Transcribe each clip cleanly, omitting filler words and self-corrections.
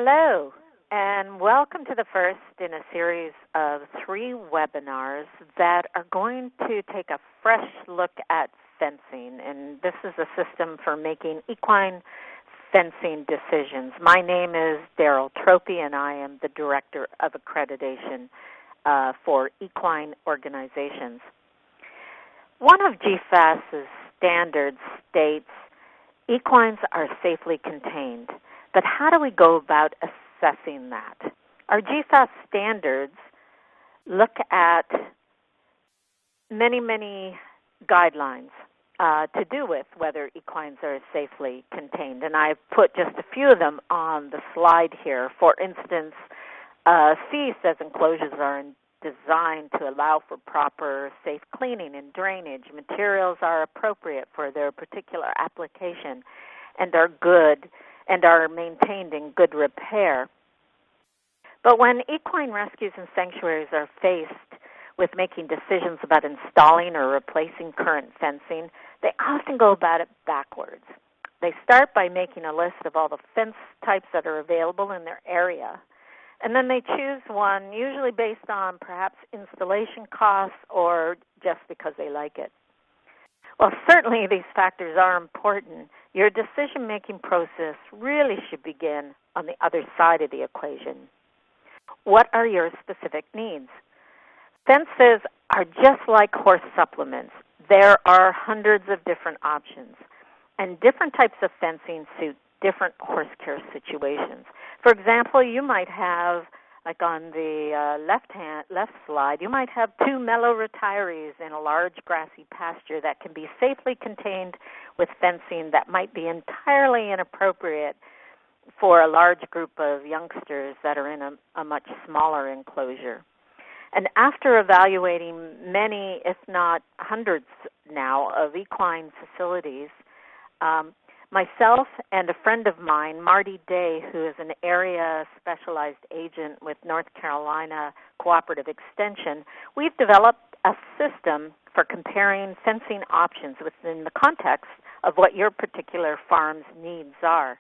Hello, and welcome to the first in a series of 3 webinars that are going to take a fresh look at fencing, and this is a system for making equine fencing decisions. My name is Daryl Tropy, and I am the Director of Accreditation for equine organizations. One of GFAS's standards states equines are safely contained. But how do we go about assessing that? Our GFAS standards look at many guidelines to do with whether equines are safely contained. And I've put just a few of them on the slide here. For instance, C says enclosures are designed to allow for proper safe cleaning and drainage. Materials are appropriate for their particular application and are good and are maintained in good repair. But when equine rescues and sanctuaries are faced with making decisions about installing or replacing current fencing, they often go about it backwards. They start by making a list of all the fence types that are available in their area, and then they choose one, usually based on perhaps installation costs or just because they like it. Well, certainly these factors are important. Your decision-making process really should begin on the other side of the equation. What are your specific needs? Fences are just like horse supplements. There are hundreds of different options, and different types of fencing suit different horse care situations. For example, you might have, like on the left slide, you might have 2 mellow retirees in a large grassy pasture that can be safely contained with fencing that might be entirely inappropriate for a large group of youngsters that are in a much smaller enclosure. And after evaluating many, if not hundreds now, of equine facilities, myself and a friend of mine, Marty Day, who is an area specialized agent with North Carolina Cooperative Extension, we've developed a system for comparing fencing options within the context of what your particular farm's needs are.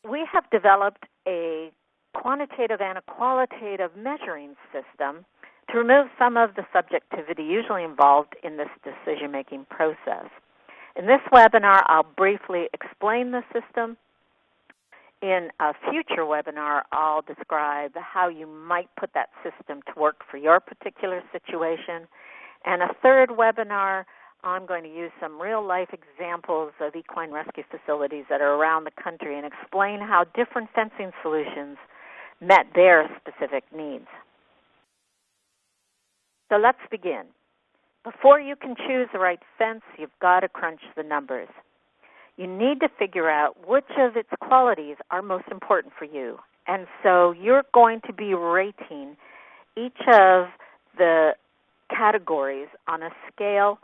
We have developed a quantitative and a qualitative measuring system to remove some of the subjectivity usually involved in this decision-making process. In this webinar, I'll briefly explain the system. In a future webinar, I'll describe how you might put that system to work for your particular situation. And a third webinar, I'm going to use some real-life examples of equine rescue facilities that are around the country and explain how different fencing solutions met their specific needs. So let's begin. Before you can choose the right fence, you've got to crunch the numbers. You need to figure out which of its qualities are most important for you. And so you're going to be rating each of the categories on a scale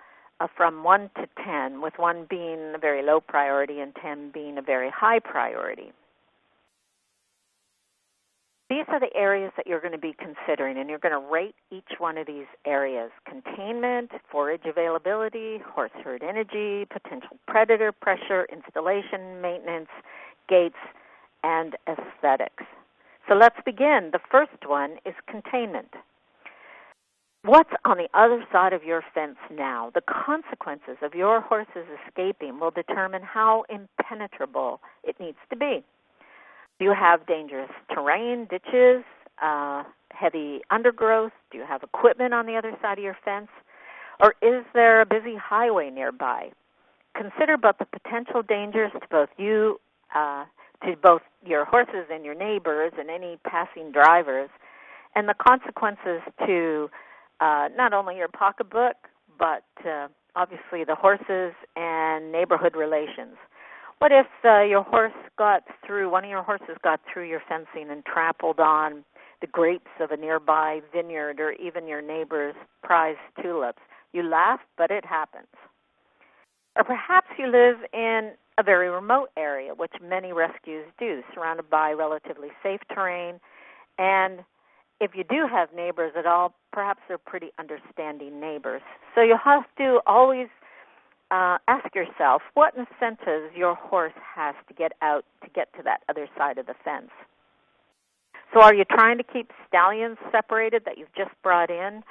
from 1 to 10, with 1 being a very low priority and 10 being a very high priority. These are the areas that you're going to be considering, and you're going to rate each one of these areas: containment, forage availability, horse herd energy, potential predator pressure, installation, maintenance, gates, and aesthetics. So let's begin. The first one is containment. What's on the other side of your fence now? The consequences of your horse's escaping will determine how impenetrable it needs to be. Do you have dangerous terrain, ditches, heavy undergrowth? Do you have equipment on the other side of your fence? Or is there a busy highway nearby? Consider both the potential dangers to both your horses and your neighbors and any passing drivers, and the consequences to not only your pocketbook, but obviously the horses and neighborhood relations. What if one of your horses got through your fencing and trampled on the grapes of a nearby vineyard or even your neighbor's prized tulips? You laugh, but it happens. Or perhaps you live in a very remote area, which many rescues do, surrounded by relatively safe terrain. And if you do have neighbors at all, perhaps they're pretty understanding neighbors. So you'll have to always ask yourself what incentives your horse has to get out to get to that other side of the fence. So are you trying to keep stallions separated that you've just brought in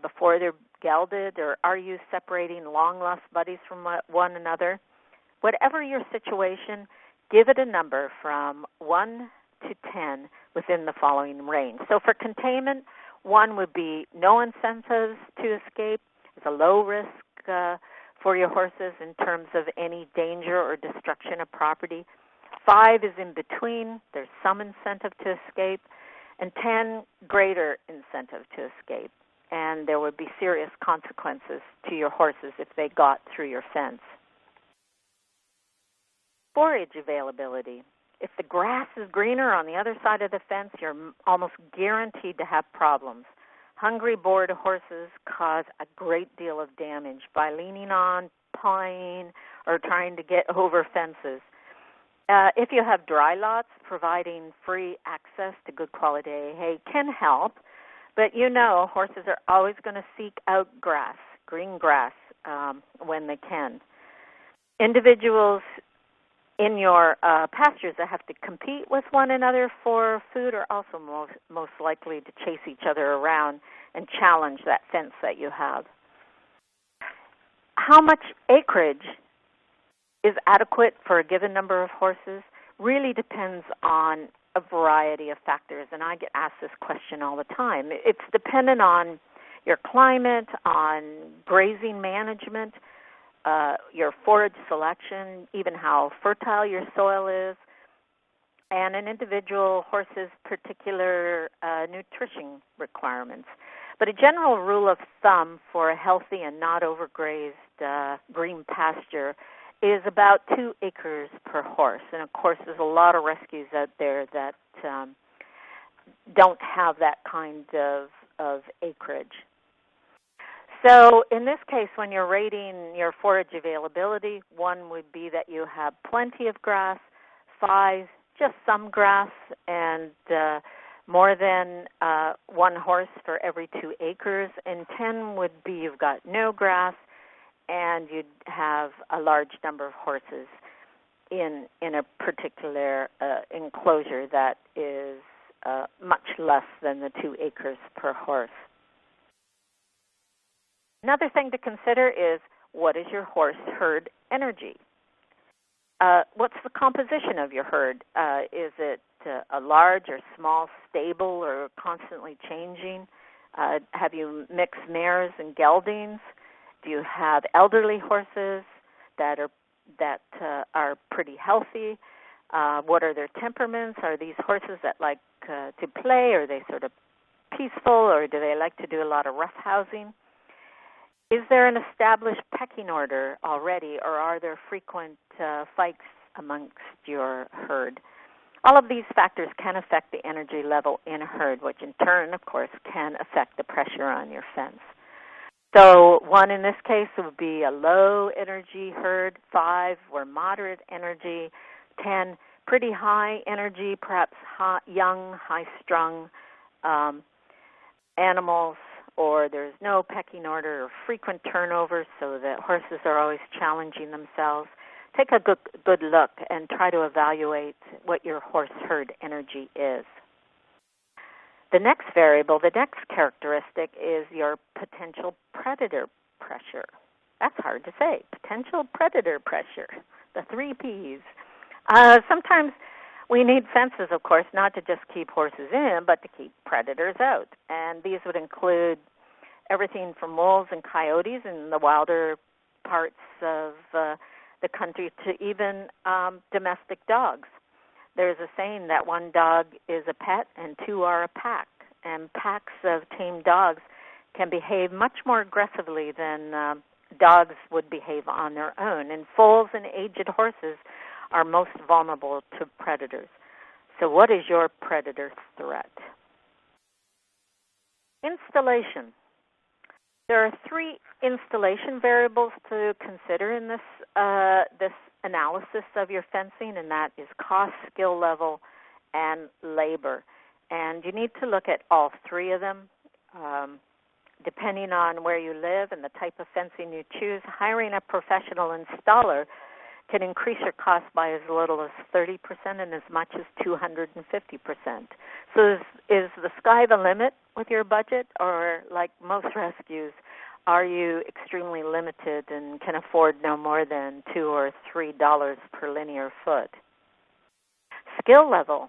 before they're gelded, or are you separating long-lost buddies from one another? Whatever your situation, give it a number from 1 to 10 within the following range. So for containment, 1 would be no incentives to escape. It's a low risk for your horses in terms of any danger or destruction of property. 5 is in between. There's some incentive to escape. And 10, greater incentive to escape. And there would be serious consequences to your horses if they got through your fence. Forage availability. If the grass is greener on the other side of the fence, you're almost guaranteed to have problems. Hungry, bored horses cause a great deal of damage by leaning on, pawing, or trying to get over fences. If you have dry lots, providing free access to good quality hay can help, but you know horses are always going to seek out grass, green grass, when they can. Individuals in your pastures that have to compete with one another for food are also most likely to chase each other around and challenge that fence that you have. How much acreage is adequate for a given number of horses really depends on a variety of factors, and I get asked this question all the time. It's dependent on your climate, on grazing management, your forage selection, even how fertile your soil is, and an individual horse's particular nutrition requirements. But a general rule of thumb for a healthy and not overgrazed green pasture is about 2 acres per horse. And, of course, there's a lot of rescues out there that don't have that kind of acreage. So in this case, when you're rating your forage availability, 1 would be that you have plenty of grass, 5, just some grass, and more than 1 horse for every 2 acres, and 10 would be you've got no grass, and you'd have a large number of horses in a particular enclosure that is much less than the 2 acres per horse. Another thing to consider is, what is your horse herd energy? What's the composition of your herd? Is it a large or small, stable, or constantly changing? Have you mixed mares and geldings? Do you have elderly horses that are pretty healthy? What are their temperaments? Are these horses that like to play? Are they sort of peaceful, or do they like to do a lot of roughhousing? Is there an established pecking order already, or are there frequent fights amongst your herd? All of these factors can affect the energy level in a herd, which in turn, of course, can affect the pressure on your fence. So 1 in this case would be a low energy herd, 5 were moderate energy, 10 pretty high energy, perhaps young, high-strung animals, or there's no pecking order or frequent turnovers, so that horses are always challenging themselves. Take a good look and try to evaluate what your horse herd energy is. The next variable, the next characteristic, is your potential predator pressure. That's hard to say. Potential predator pressure, the 3 Ps. Sometimes we need fences, of course, not to just keep horses in, but to keep predators out. And these would include everything from wolves and coyotes in the wilder parts of the country to even domestic dogs. There's a saying that 1 dog is a pet and 2 are a pack. And packs of tame dogs can behave much more aggressively than dogs would behave on their own. And foals and aged horses are most vulnerable to predators. So what is your predator threat? Installation. There are 3 installation variables to consider in this analysis of your fencing, and that is cost, skill level, and labor. And you need to look at all 3 of them. Depending on where you live and the type of fencing you choose, hiring a professional installer can increase your cost by as little as 30% and as much as 250%. So is the sky the limit with your budget, or like most rescues, are you extremely limited and can afford no more than $2 or $3 per linear foot? Skill level.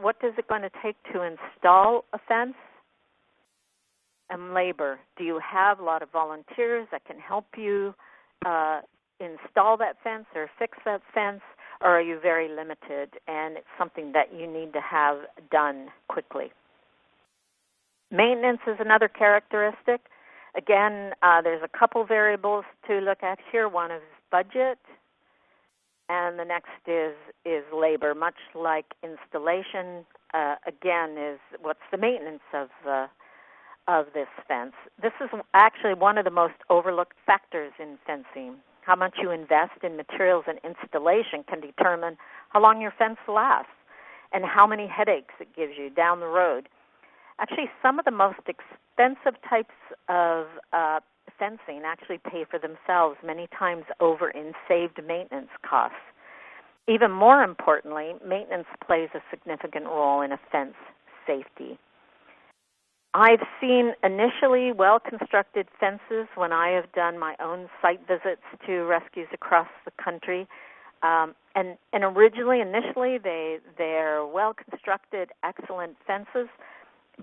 What is it going to take to install a fence? And labor. Do you have a lot of volunteers that can help you install that fence or fix that fence, or are you very limited and it's something that you need to have done quickly? Maintenance is another characteristic. Again, there's a couple variables to look at here. One is budget, and the next is labor. Much like installation, again, is what's the maintenance of this fence. This is actually one of the most overlooked factors in fencing. How much you invest in materials and installation can determine how long your fence lasts and how many headaches it gives you down the road. Actually, some of the most expensive types of fencing actually pay for themselves many times over in saved maintenance costs. Even more importantly, maintenance plays a significant role in a fence safety. I've seen initially well-constructed fences when I have done my own site visits to rescues across the country. And initially, they're well-constructed, excellent fences.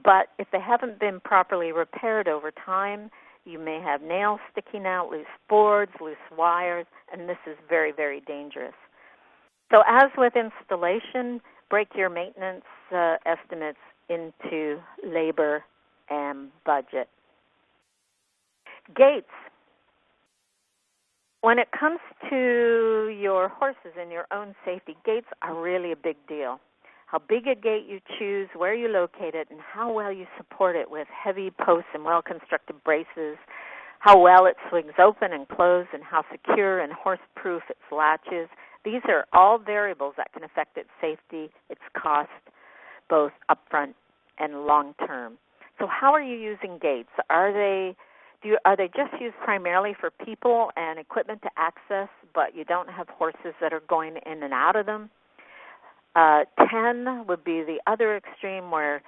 But if they haven't been properly repaired over time, you may have nails sticking out, loose boards, loose wires, and this is very, very dangerous. So as with installation, break your maintenance estimates into labor and budget. Gates. When it comes to your horses and your own safety, gates are really a big deal. How big a gate you choose, where you locate it, and how well you support it with heavy posts and well-constructed braces, how well it swings open and closed, and how secure and horse-proof its latches. These are all variables that can affect its safety, its cost, both upfront and long-term. So how are you using gates? Are they just used primarily for people and equipment to access, but you don't have horses that are going in and out of them? 10 would be the other extreme, where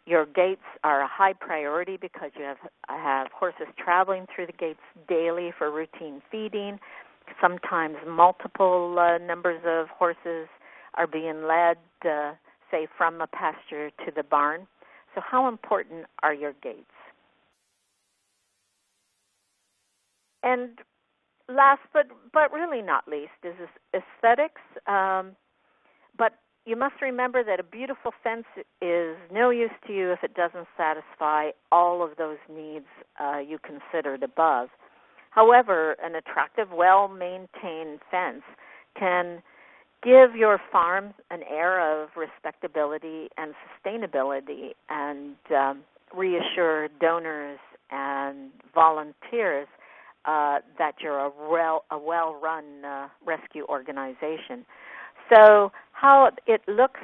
your gates are a high priority because you have horses traveling through the gates daily for routine feeding. Sometimes multiple numbers of horses are being led, say, from the pasture to the barn. So how important are your gates? And last but really not least is aesthetics. But you must remember that a beautiful fence is no use to you if it doesn't satisfy all of those needs you considered above. However, an attractive, well-maintained fence can give your farm an air of respectability and sustainability, and reassure donors and volunteers that you're a well-run rescue organization. So how it looks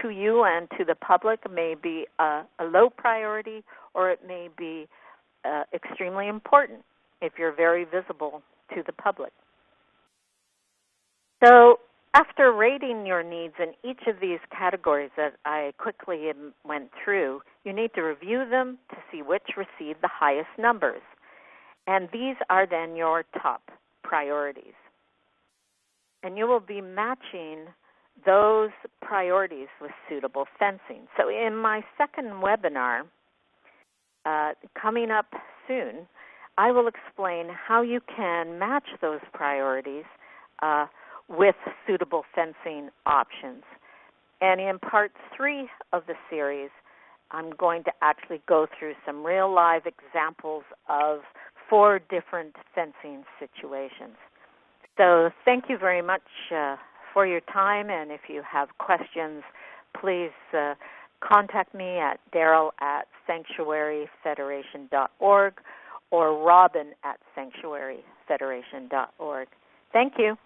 to you and to the public may be a low priority, or it may be extremely important if you're very visible to the public. So after rating your needs in each of these categories that I quickly went through, you need to review them to see which receive the highest numbers. And these are then your top priorities. And you will be matching those priorities with suitable fencing. So in my second webinar, coming up soon, I will explain how you can match those priorities with suitable fencing options. And in part 3 of the series, I'm going to actually go through some real live examples of 4 different fencing situations. So thank you very much for your time, and if you have questions, please contact me at Daryl@sanctuaryfederation.org or Robin@sanctuaryfederation.org. Thank you.